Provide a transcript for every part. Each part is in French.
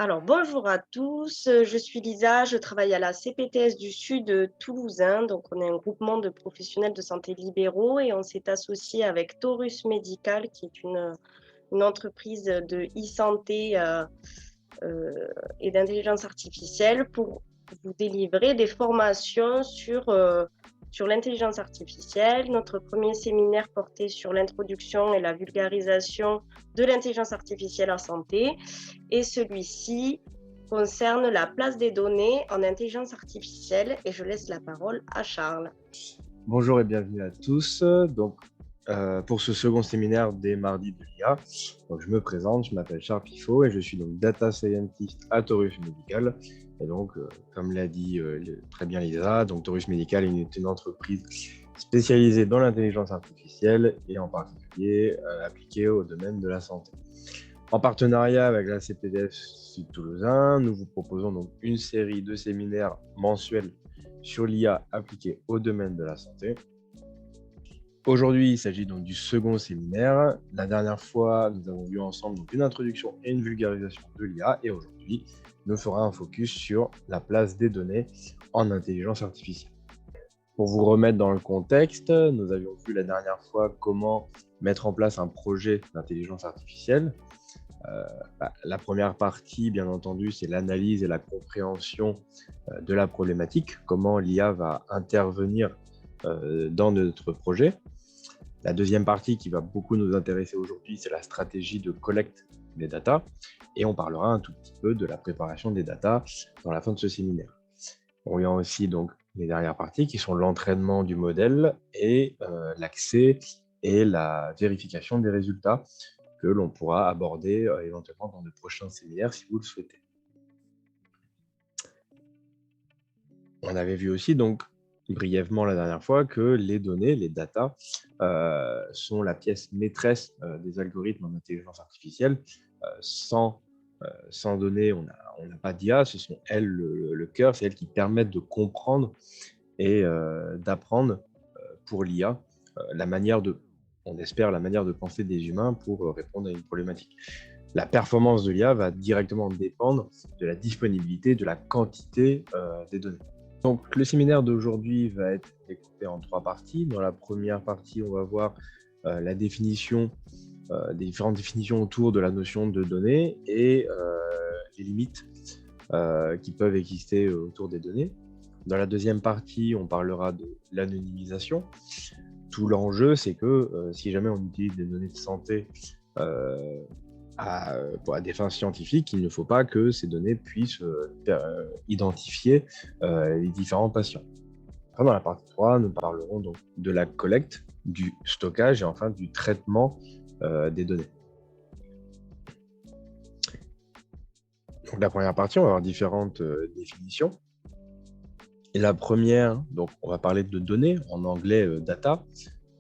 Alors, bonjour à tous, je suis Lisa, je travaille à la CPTS du Sud toulousain. Donc, on est un groupement de professionnels de santé libéraux et on s'est associé avec Taurus Medical, qui est une entreprise de e-santé et d'intelligence artificielle pour vous délivrer des formations sur l'intelligence artificielle. Notre premier séminaire portait sur l'introduction et la vulgarisation de l'intelligence artificielle en santé. Et celui-ci concerne la place des données en intelligence artificielle. Et je laisse la parole à Charles. Bonjour et bienvenue à tous. Pour ce second séminaire des mardis de l'IA, je me présente, je m'appelle Charles Pifot et je suis donc Data Scientist à Taurus Medical. Et donc, comme l'a dit très bien Lisa, donc Taurus Medical est une entreprise spécialisée dans l'intelligence artificielle et en particulier appliquée au domaine de la santé. En partenariat avec la CPDF Sud Toulousain, nous vous proposons donc une série de séminaires mensuels sur l'IA appliquée au domaine de la santé. Aujourd'hui, il s'agit donc du second séminaire. La dernière fois, nous avons vu ensemble donc une introduction et une vulgarisation de l'IA et aujourd'hui, nous ferons un focus sur la place des données en intelligence artificielle. Pour vous remettre dans le contexte, nous avions vu la dernière fois comment mettre en place un projet d'intelligence artificielle. La première partie, bien entendu, c'est l'analyse et la compréhension de la problématique, comment l'IA va intervenir dans notre projet. La deuxième partie qui va beaucoup nous intéresser aujourd'hui, c'est la stratégie de collecte des data, et on parlera un tout petit peu de la préparation des data dans la fin de ce séminaire. On y a aussi donc les dernières parties qui sont l'entraînement du modèle et l'accès et la vérification des résultats que l'on pourra aborder éventuellement dans de prochains séminaires si vous le souhaitez. On avait vu aussi donc brièvement la dernière fois que les données, les data, sont la pièce maîtresse des algorithmes en intelligence artificielle. Sans données, on n'a pas d'IA, ce sont elles le cœur, c'est elles qui permettent de comprendre et d'apprendre pour l'IA on espère, la manière de penser des humains pour répondre à une problématique. La performance de l'IA va directement dépendre de la disponibilité, de la quantité des données. Donc, le séminaire d'aujourd'hui va être découpé en 3 parties. Dans la première partie, on va voir la définition, des différentes définitions autour de la notion de données et les limites qui peuvent exister autour des données. Dans la deuxième partie, on parlera de l'anonymisation. Tout l'enjeu, c'est que si jamais on utilise des données de santé à des fins scientifiques, il ne faut pas que ces données puissent identifier les différents patients. Enfin, dans la partie 3, nous parlerons donc de la collecte, du stockage et enfin du traitement des données. Donc, la première partie, on va avoir différentes définitions. Et la première, donc on va parler de données, en anglais data.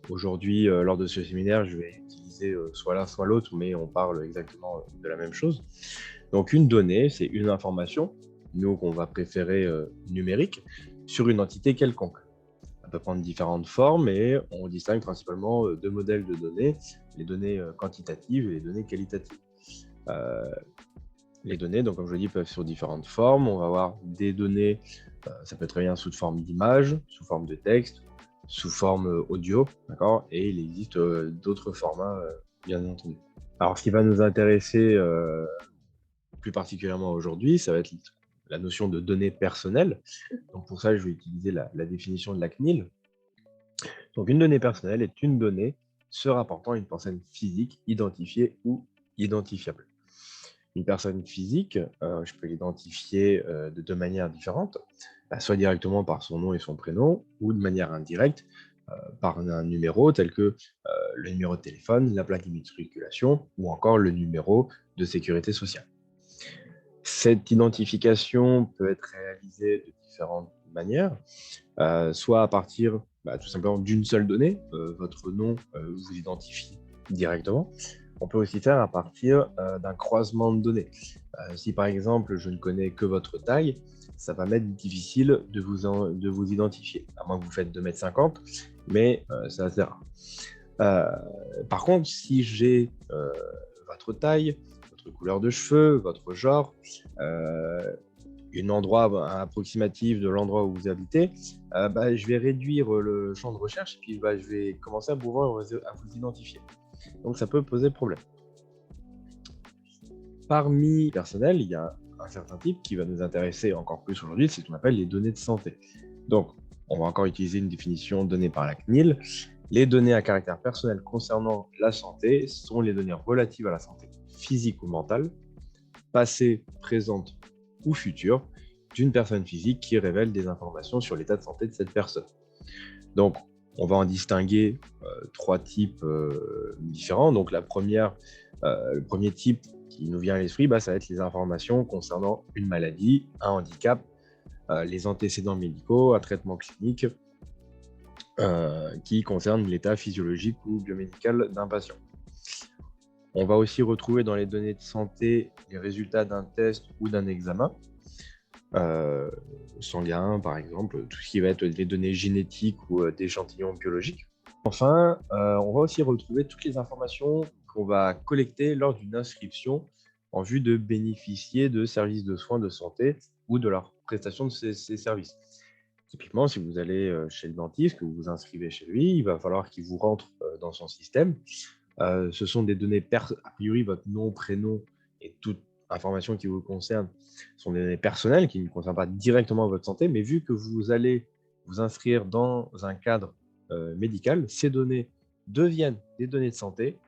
Aujourd'hui, lors de ce séminaire, je vais utiliser soit l'un soit l'autre, mais on parle exactement de la même chose. Donc une donnée, c'est une information, nous qu'on va préférer numérique, sur une entité quelconque. Ça peut prendre différentes formes et on distingue principalement deux modèles de données, les données quantitatives et les données qualitatives. Les données, donc comme je le dis, peuvent sur différentes formes. On va avoir des données, ça peut être très bien sous forme d'image, sous forme de texte, sous forme audio, d'accord. Et il existe d'autres formats, bien entendu. Alors, ce qui va nous intéresser plus particulièrement aujourd'hui, ça va être la notion de données personnelles. Donc, pour ça, je vais utiliser la définition de la CNIL. Donc, une donnée personnelle est une donnée se rapportant à une personne physique identifiée ou identifiable. Une personne physique, je peux l'identifier de deux manières différentes, soit directement par son nom et son prénom, ou de manière indirecte par un numéro tel que le numéro de téléphone, la plaque d'immatriculation, ou encore le numéro de sécurité sociale. Cette identification peut être réalisée de différentes manières, soit à partir tout simplement d'une seule donnée, votre nom vous identifie directement. On peut aussi faire à partir d'un croisement de données. Si par exemple je ne connais que votre taille, ça va m'être difficile de vous identifier, à moins que vous faites 2,50 m, mais c'est assez rare. Par contre, si j'ai votre taille, votre couleur de cheveux, votre genre, un endroit approximatif de l'endroit où vous habitez, je vais réduire le champ de recherche et puis je vais commencer à pouvoir à vous identifier. Donc ça peut poser problème. Parmi les personnels, il y a un certain type qui va nous intéresser encore plus aujourd'hui, c'est ce qu'on appelle les données de santé. Donc, on va encore utiliser une définition donnée par la CNIL. Les données à caractère personnel concernant la santé sont les données relatives à la santé physique ou mentale, passée, présente ou future, d'une personne physique qui révèle des informations sur l'état de santé de cette personne. Donc, on va en distinguer trois types différents. Donc, le premier type qui nous vient à l'esprit, ça va être les informations concernant une maladie, un handicap, les antécédents médicaux, un traitement clinique qui concerne l'état physiologique ou biomédical d'un patient. On va aussi retrouver dans les données de santé les résultats d'un test ou d'un examen sanguin, par exemple, tout ce qui va être des données génétiques ou d'échantillons biologiques. Enfin, on va aussi retrouver toutes les informations qu'on va collecter lors d'une inscription en vue de bénéficier de services de soins de santé ou de la prestation de ces services. Typiquement, si vous allez chez le dentiste, que vous vous inscrivez chez lui, il va falloir qu'il vous rentre dans son système. Ce sont des données, a priori, votre nom, prénom et toute information qui vous concerne sont des données personnelles qui ne concernent pas directement votre santé, mais vu que vous allez vous inscrire dans un cadre médical, ces données deviennent des données de santé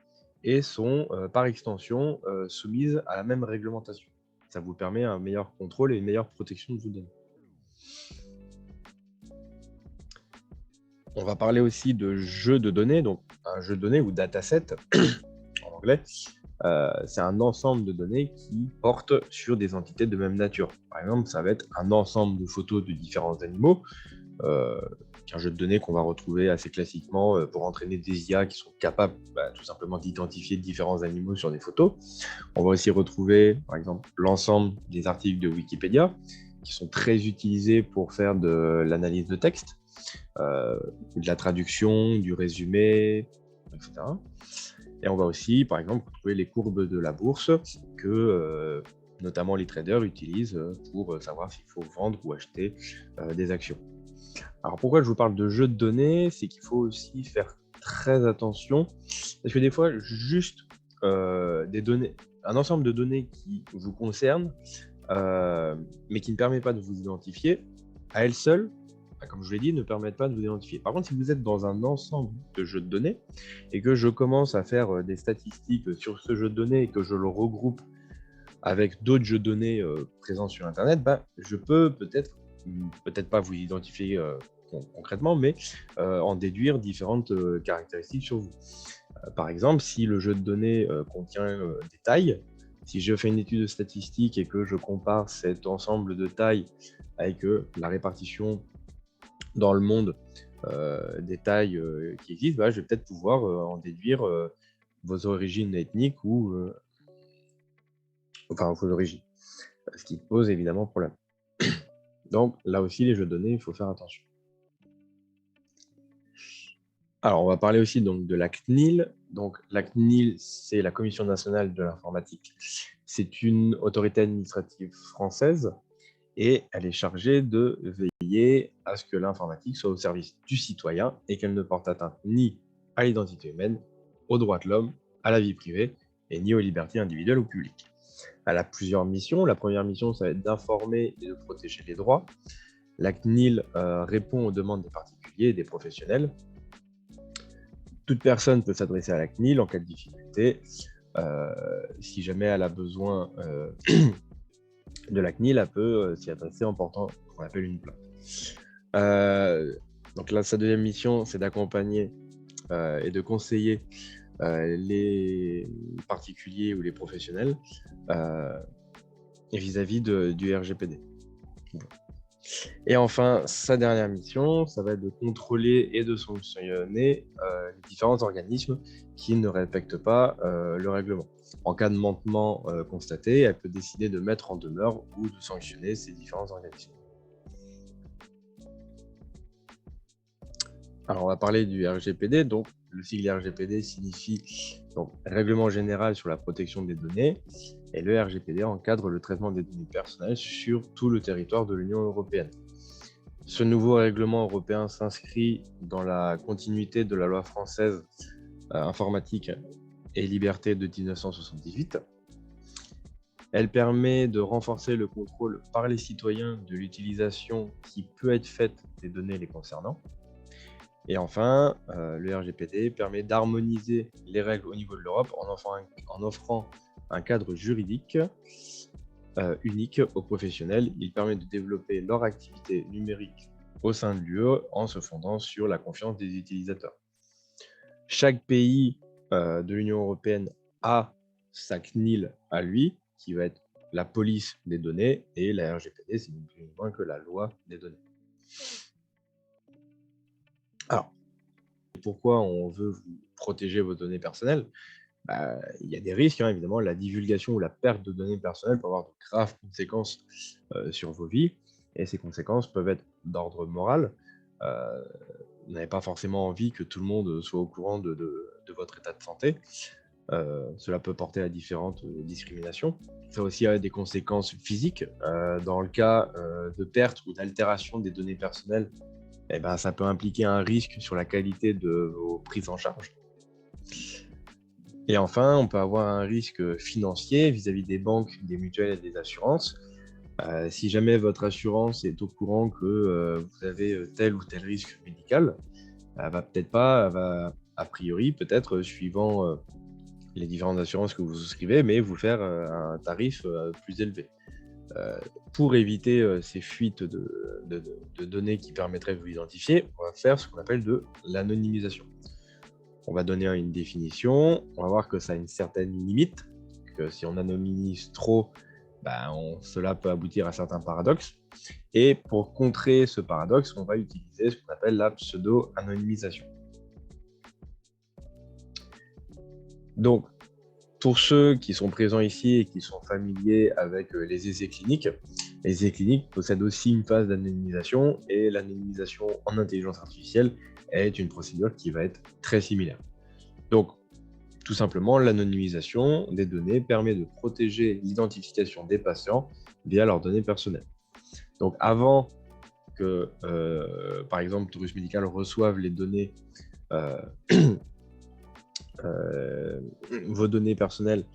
et sont par extension soumises à la même réglementation. Ça vous permet un meilleur contrôle et une meilleure protection de vos données. On va parler aussi de jeux de données, donc un jeu de données ou dataset en anglais. C'est un ensemble de données qui portent sur des entités de même nature. Par exemple, ça va être un ensemble de photos de différents animaux, un jeu de données qu'on va retrouver assez classiquement pour entraîner des IA qui sont capables tout simplement d'identifier différents animaux sur des photos. On va aussi retrouver, par exemple, l'ensemble des articles de Wikipédia qui sont très utilisés pour faire de l'analyse de texte, de la traduction, du résumé, etc. Et on va aussi, par exemple, retrouver les courbes de la bourse que notamment les traders utilisent pour savoir s'il faut vendre ou acheter des actions. Alors pourquoi je vous parle de jeux de données, c'est qu'il faut aussi faire très attention, parce que des fois, juste des données, un ensemble de données qui vous concernent, mais qui ne permet pas de vous identifier, à elles seules, comme je l'ai dit, ne permettent pas de vous identifier. Par contre, si vous êtes dans un ensemble de jeux de données et que je commence à faire des statistiques sur ce jeu de données et que je le regroupe avec d'autres jeux de données présents sur Internet, je peux peut-être pas vous identifier concrètement, mais en déduire différentes caractéristiques sur vous. Par exemple, si le jeu de données contient des tailles, si je fais une étude de statistique et que je compare cet ensemble de tailles avec la répartition dans le monde des tailles qui existent, je vais peut-être pouvoir en déduire vos origines ethniques ou vos origines, ce qui pose évidemment problème. Donc là aussi, les jeux de données, il faut faire attention. Alors, on va parler aussi donc de la CNIL. Donc, la CNIL, c'est la Commission nationale de l'informatique. C'est une autorité administrative française et elle est chargée de veiller à ce que l'informatique soit au service du citoyen et qu'elle ne porte atteinte ni à l'identité humaine, aux droits de l'homme, à la vie privée et ni aux libertés individuelles ou publiques. Elle a plusieurs missions. La première mission, ça va être d'informer et de protéger les droits. La CNIL répond aux demandes des particuliers et des professionnels. Toute personne peut s'adresser à la CNIL en cas de difficulté. Si jamais elle a besoin de la CNIL, elle peut s'y adresser en portant ce qu'on appelle une plainte. Donc là, sa deuxième mission, c'est d'accompagner et de conseiller les particuliers ou les professionnels vis-à-vis du RGPD. Bon. Et enfin, sa dernière mission, ça va être de contrôler et de sanctionner les différents organismes qui ne respectent pas le règlement. En cas de manquement constaté, elle peut décider de mettre en demeure ou de sanctionner ces différents organismes. Alors, on va parler du RGPD. Donc, le sigle RGPD signifie donc, Règlement général sur la protection des données. Et le RGPD encadre le traitement des données personnelles sur tout le territoire de l'Union européenne. Ce nouveau règlement européen s'inscrit dans la continuité de la loi française informatique et liberté de 1978. Elle permet de renforcer le contrôle par les citoyens de l'utilisation qui peut être faite des données les concernant. Et enfin, le RGPD permet d'harmoniser les règles au niveau de l'Europe en offrant un cadre juridique unique aux professionnels. Il permet de développer leur activité numérique au sein de l'UE en se fondant sur la confiance des utilisateurs. Chaque pays de l'Union européenne a sa CNIL à lui, qui va être la police des données, et la RGPD, c'est ni plus ni moins que la loi des données. Alors, pourquoi on veut vous protéger vos données personnelles? Il y a des risques, évidemment. La divulgation ou la perte de données personnelles peut avoir de graves conséquences sur vos vies, et ces conséquences peuvent être d'ordre moral. Vous n'avez pas forcément envie que tout le monde soit au courant de votre état de santé. Cela peut porter à différentes discriminations. Ça aussi a des conséquences physiques. Dans le cas de perte ou d'altération des données personnelles, ça peut impliquer un risque sur la qualité de vos prises en charge. Et enfin, on peut avoir un risque financier vis-à-vis des banques, des mutuelles et des assurances. Si jamais votre assurance est au courant que vous avez tel ou tel risque médical, elle va a priori, peut-être suivant les différentes assurances que vous souscrivez, mais vous faire un tarif plus élevé. Pour éviter ces fuites de données qui permettraient de vous identifier, on va faire ce qu'on appelle de l'anonymisation. On va donner une définition, on va voir que ça a une certaine limite, que si on anonymise trop, cela peut aboutir à certains paradoxes. Et pour contrer ce paradoxe, on va utiliser ce qu'on appelle la pseudo-anonymisation. Donc, pour ceux qui sont présents ici et qui sont familiers avec les essais cliniques possèdent aussi une phase d'anonymisation, et l'anonymisation en intelligence artificielle est une procédure qui va être très similaire. Donc, tout simplement, l'anonymisation des données permet de protéger l'identification des patients via leurs données personnelles. Donc, avant que, par exemple, Taurus Medical reçoive les données, vos données personnelles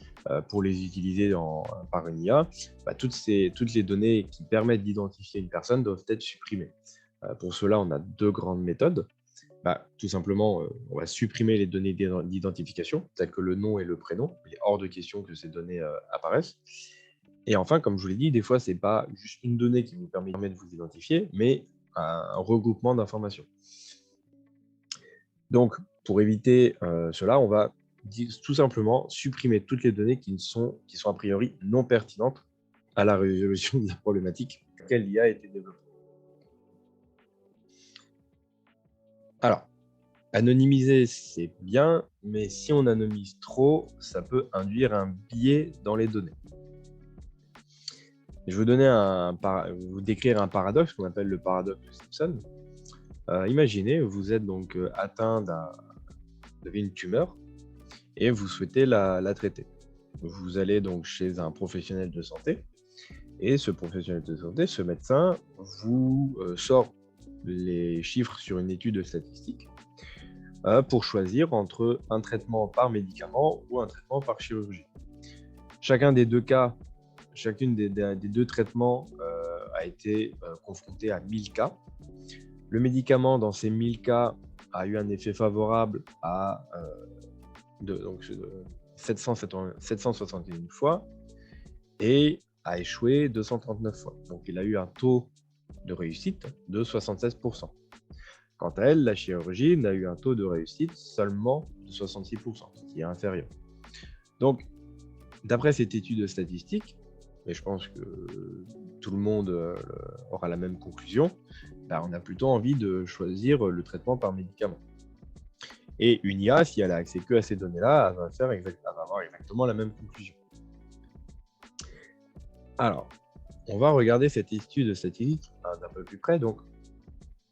pour les utiliser par une IA, toutes les données qui permettent d'identifier une personne doivent être supprimées. Pour cela, on a deux grandes méthodes. Tout simplement, on va supprimer les données d'identification, telles que le nom et le prénom. Il est hors de question que ces données apparaissent. Et enfin, comme je vous l'ai dit, des fois, ce n'est pas juste une donnée qui vous permet de vous identifier, mais un regroupement d'informations. Donc, pour éviter cela, on va tout simplement supprimer toutes les données qui sont a priori non pertinentes à la résolution de la problématique pour laquelle l'IA a été développée. Alors, anonymiser, c'est bien, mais si on anonymise trop, ça peut induire un biais dans les données. Je vais vous décrire un paradoxe qu'on appelle le paradoxe de Simpson. Imaginez, vous êtes donc atteint vous avez une tumeur et vous souhaitez la traiter. Vous allez donc chez un professionnel de santé, et ce professionnel de santé, ce médecin, vous sort les chiffres sur une étude statistique pour choisir entre un traitement par médicament ou un traitement par chirurgie. Chacune des deux traitements a été confronté à 1000 cas. Le médicament, dans ces 1000 cas, a eu un effet favorable à 761 fois et a échoué 239 fois. Donc, il a eu un taux de réussite de 76%. Quant à elle, la chirurgie n'a eu un taux de réussite seulement de 66%, ce qui est inférieur. Donc, d'après cette étude statistique, et je pense que tout le monde aura la même conclusion, on a plutôt envie de choisir le traitement par médicament. Et une IA, si elle a accès que à ces données-là, elle va avoir exactement la même conclusion. Alors, on va regarder cette étude statistique d'un peu plus près. Donc,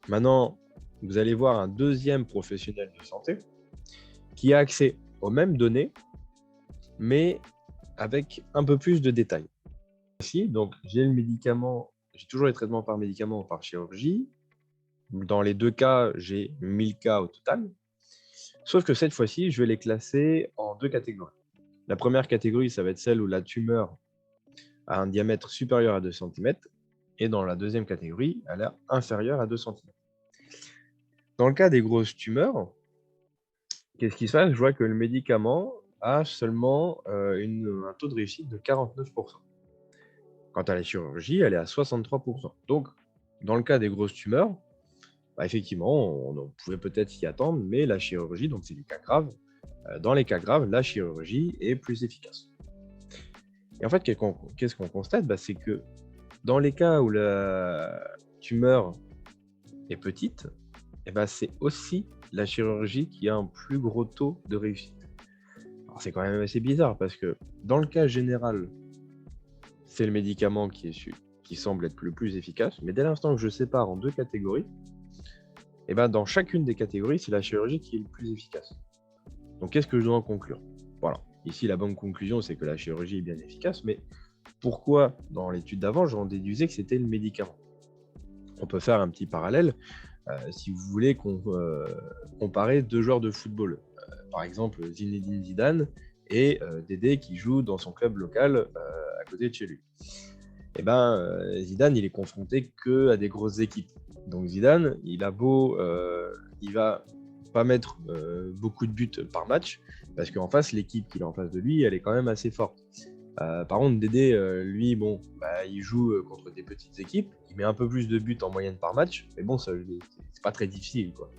maintenant, vous allez voir un deuxième professionnel de santé qui a accès aux mêmes données, mais avec un peu plus de détails. Ici, donc, j'ai le médicament, j'ai toujours les traitements par médicament ou par chirurgie. Dans les deux cas, j'ai 1000 cas au total. Sauf que cette fois-ci, je vais les classer en deux catégories. La première catégorie, ça va être celle où la tumeur a un diamètre supérieur à 2 cm. Et dans la deuxième catégorie, elle est inférieure à 2 cm. Dans le cas des grosses tumeurs, qu'est-ce qui se passe? Je vois que le médicament a seulement un taux de réussite de 49%. Quant à la chirurgie, elle est à 63%. Donc, dans le cas des grosses tumeurs, effectivement, on pouvait peut-être s'y attendre, mais la chirurgie, donc c'est du cas grave, dans les cas graves, la chirurgie est plus efficace. Et en fait, qu'est-ce qu'on constate? C'est que dans les cas où la tumeur est petite, c'est aussi la chirurgie qui a un plus gros taux de réussite. Alors, c'est quand même assez bizarre parce que dans le cas général, c'est le médicament qui semble être le plus efficace, mais dès l'instant que je sépare en deux catégories, dans chacune des catégories, c'est la chirurgie qui est le plus efficace. Donc, qu'est-ce que je dois en conclure? Voilà. Ici, la bonne conclusion, c'est que la chirurgie est bien efficace, mais pourquoi, dans l'étude d'avant, j'en déduisais que c'était le médicament? On peut faire un petit parallèle, si vous voulez comparer deux joueurs de football. Par exemple, Zinedine Zidane et Dédé qui joue dans son club local à côté de chez lui. Zidane, il est confronté que à des grosses équipes. Donc Zidane, il va pas mettre beaucoup de buts par match, parce qu'en face, l'équipe qu'il a en face de lui, elle est quand même assez forte. Par contre, Dédé, lui, il joue contre des petites équipes, il met un peu plus de buts en moyenne par match, mais bon, c'est pas très difficile, quoi.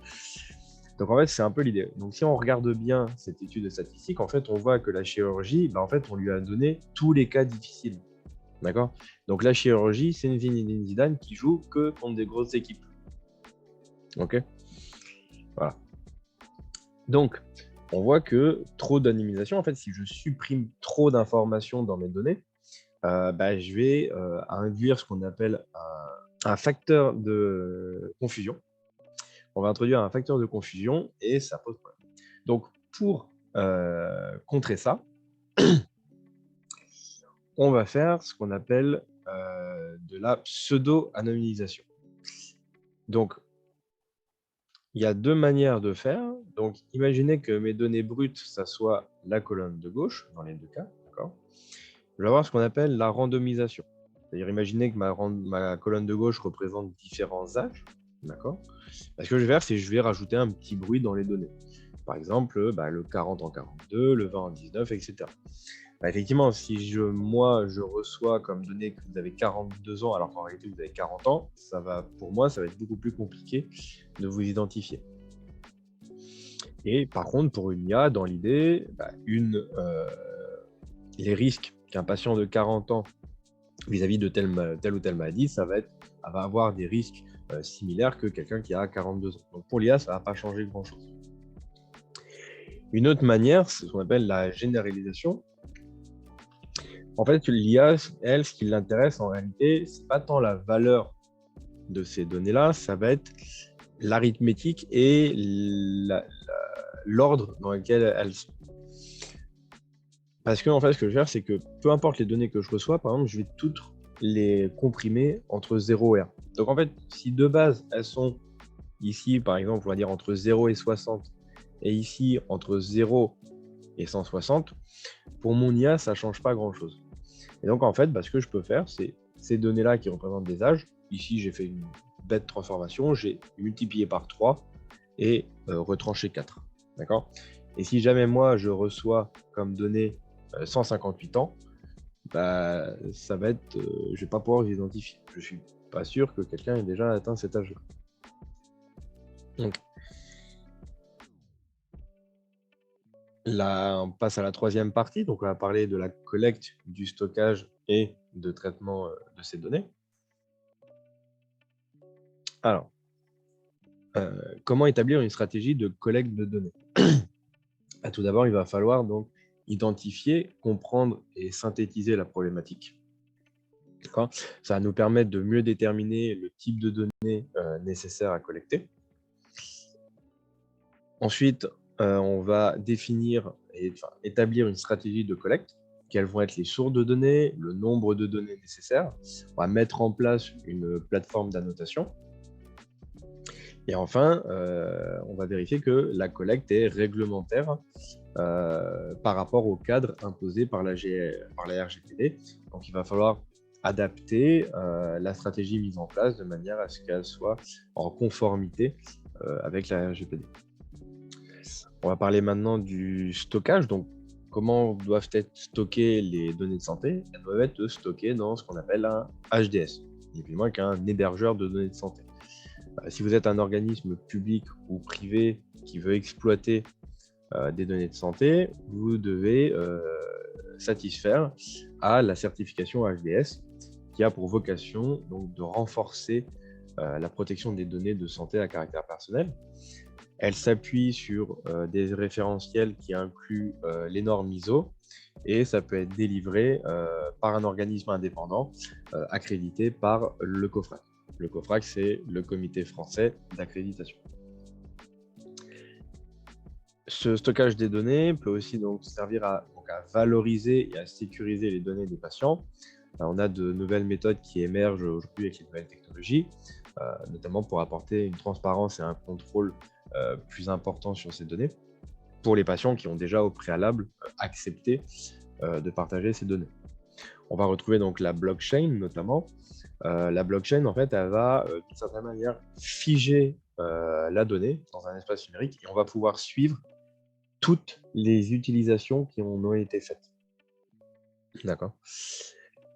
Donc en fait, c'est un peu l'idée. Donc si on regarde bien cette étude de statistique, en fait, on voit que la chirurgie, on lui a donné tous les cas difficiles. D'accord? Donc la chirurgie, c'est une Zinedine Zidane qui joue que contre des grosses équipes. Ok? Voilà. Donc, on voit que trop d'anonymisation, en fait, si je supprime trop d'informations dans mes données, je vais induire ce qu'on appelle un facteur de confusion. On va introduire un facteur de confusion et ça pose problème. Donc, pour contrer ça, on va faire ce qu'on appelle de la pseudo-anonymisation. Donc, il y a deux manières de faire. Donc, imaginez que mes données brutes, ça soit la colonne de gauche, dans les deux cas, d'accord? Je vais avoir ce qu'on appelle la randomisation. C'est-à-dire, imaginez que ma colonne de gauche représente différents âges, d'accord? Ce que je vais faire, c'est que je vais rajouter un petit bruit dans les données. Par exemple, le 40 en 42, le 20 en 19, etc. Effectivement, si moi, je reçois comme données que vous avez 42 ans, alors qu'en réalité, vous avez 40 ans, pour moi, ça va être beaucoup plus compliqué de vous identifier. Et par contre, pour une IA, dans l'idée, les risques qu'un patient de 40 ans vis-à-vis de telle ou telle maladie, ça va avoir des risques similaires que quelqu'un qui a 42 ans. Donc pour l'IA, ça ne va pas changer grand-chose. Une autre manière, c'est ce qu'on appelle la généralisation. En fait, l'IA, elle, ce qui l'intéresse en réalité, c'est pas tant la valeur de ces données-là, ça va être l'arithmétique et l'ordre dans lequel elles sont. Parce que en fait, ce que je vais faire, c'est que peu importe les données que je reçois, par exemple, je vais toutes les comprimer entre 0 et 1. Donc en fait, si de base, elles sont ici, par exemple, on va dire entre 0 et 60, et ici, entre 0 et 160, pour mon IA, ça ne change pas grand-chose. Et donc, en fait, ce que je peux faire, c'est ces données-là qui représentent des âges. Ici, j'ai fait une bête transformation, j'ai multiplié par 3 et retranché 4. D'accord? Et si jamais moi, je reçois comme données 158 ans, ça va être, je ne vais pas pouvoir les identifier. Je ne suis pas sûr que quelqu'un ait déjà atteint cet âge-là. Donc, là, on passe à la troisième partie. Donc, on va parler de la collecte, du stockage et de traitement de ces données. Alors, comment établir une stratégie de collecte de données? Tout d'abord, il va falloir donc identifier, comprendre et synthétiser la problématique. Ça va nous permettre de mieux déterminer le type de données nécessaires à collecter. Ensuite, on va définir et établir une stratégie de collecte. quelles vont être les sources de données, le nombre de données nécessaires. On va mettre en place une plateforme d'annotation. Et enfin, on va vérifier que la collecte est réglementaire par rapport au cadre imposé par la RGPD. Donc, il va falloir adapter la stratégie mise en place de manière à ce qu'elle soit en conformité avec la RGPD. On va parler maintenant du stockage. Donc, comment doivent être stockées les données de santé? Elles doivent être stockées dans ce qu'on appelle un HDS, ni plus ni moins qu'un hébergeur de données de santé. Si vous êtes un organisme public ou privé qui veut exploiter des données de santé, vous devez satisfaire à la certification HDS qui a pour vocation donc, de renforcer la protection des données de santé à caractère personnel. Elle s'appuie sur des référentiels qui incluent les normes ISO et ça peut être délivré par un organisme indépendant accrédité par le COFRAC. Le COFRAC, c'est le Comité français d'accréditation. Ce stockage des données peut aussi donc servir à valoriser et à sécuriser les données des patients. On a de nouvelles méthodes qui émergent aujourd'hui avec les nouvelles technologies, notamment pour apporter une transparence et un contrôle plus important sur ces données pour les patients qui ont déjà au préalable accepté de partager ces données. On va retrouver donc la blockchain notamment. La blockchain, en fait, elle va d'une certaine manière figer la donnée dans un espace numérique et on va pouvoir suivre toutes les utilisations qui en ont été faites. D'accord.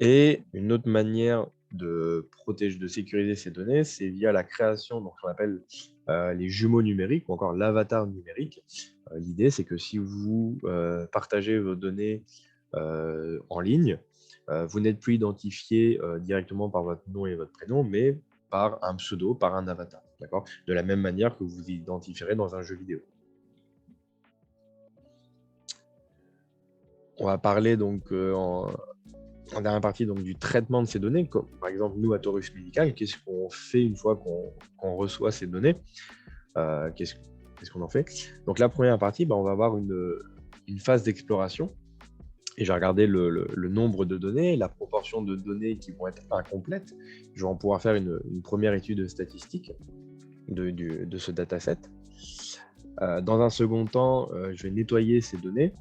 Et une autre manière de protéger, de sécuriser ces données, c'est via la création, donc qu'on appelle les jumeaux numériques ou encore l'avatar numérique. L'idée, c'est que si vous partagez vos données en ligne, vous n'êtes plus identifié directement par votre nom et votre prénom, mais par un pseudo, par un avatar. D'accord ? De la même manière que vous vous identifierez dans un jeu vidéo. On va parler donc en dernière partie donc, du traitement de ces données. Comme, par exemple, nous, à Taurus Medical, qu'est-ce qu'on fait une fois qu'on reçoit ces données? Qu'est-ce qu'on en fait? Donc, la première partie, on va avoir une phase d'exploration. Et j'ai regardé le nombre de données, la proportion de données qui vont être incomplètes. Je vais en pouvoir faire une première étude statistique de ce dataset. Dans un second temps, je vais nettoyer ces données.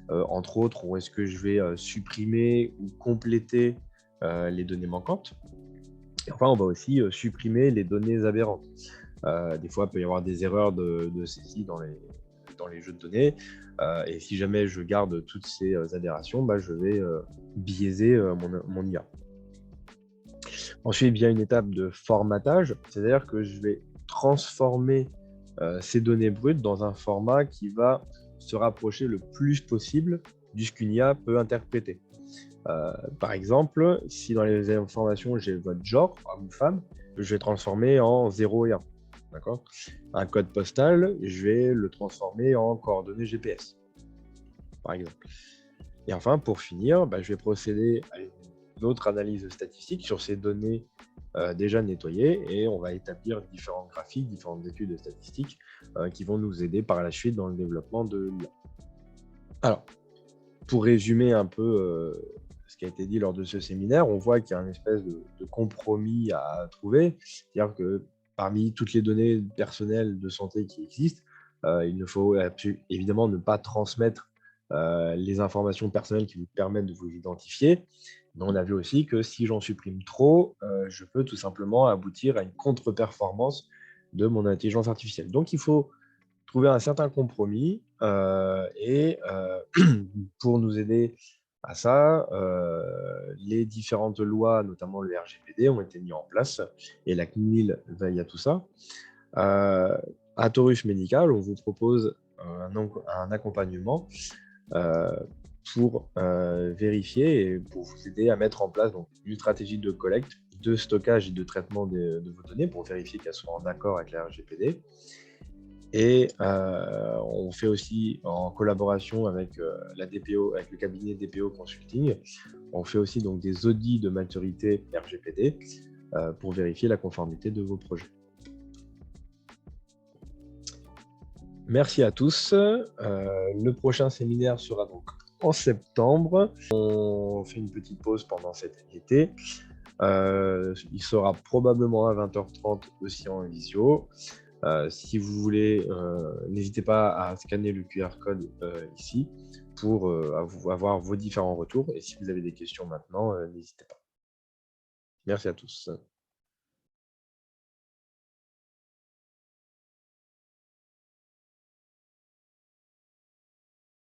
Entre autres, où est-ce que je vais supprimer ou compléter les données manquantes. Et enfin, on va aussi supprimer les données aberrantes. Des fois, il peut y avoir des erreurs de saisie dans les jeux de données. Et si jamais je garde toutes ces aberrations, je vais biaiser mon IA. Ensuite, il y a une étape de formatage, c'est-à-dire que je vais transformer ces données brutes dans un format qui va se rapprocher le plus possible de ce qu'une IA peut interpréter. Par exemple, si dans les informations j'ai votre genre, homme ou femme, je vais transformer en 0 et 1. D'accord ? Un code postal, je vais le transformer en coordonnées GPS, par exemple. Et enfin, pour finir, je vais procéder à une autre analyse statistique sur ces données déjà nettoyées et on va établir différents graphiques, différentes études statistiques qui vont nous aider par la suite dans le développement de l'IA. Alors, pour résumer un peu ce qui a été dit lors de ce séminaire, on voit qu'il y a une espèce de compromis à trouver, c'est-à-dire que parmi toutes les données personnelles de santé qui existent, il ne faut évidemment ne pas transmettre les informations personnelles qui vous permettent de vous identifier. Mais on a vu aussi que si j'en supprime trop, je peux tout simplement aboutir à une contre-performance de mon intelligence artificielle. Donc, il faut trouver un certain compromis et pour nous aider à ça, les différentes lois, notamment le RGPD, ont été mis en place et la CNIL veille à tout ça. À Taurus Medical, on vous propose un accompagnement pour vérifier et pour vous aider à mettre en place donc, une stratégie de collecte, de stockage et de traitement de vos données pour vérifier qu'elles soient en accord avec la RGPD. Et on fait aussi en collaboration avec la DPO, avec le cabinet DPO Consulting, on fait aussi donc des audits de maturité RGPD pour vérifier la conformité de vos projets. Merci à tous. Le prochain séminaire sera donc en septembre. On fait une petite pause pendant cet été. Il sera probablement à 20h30 aussi en visio. Si vous voulez, n'hésitez pas à scanner le QR code ici pour avoir vos différents retours. Et si vous avez des questions maintenant, n'hésitez pas. Merci à tous.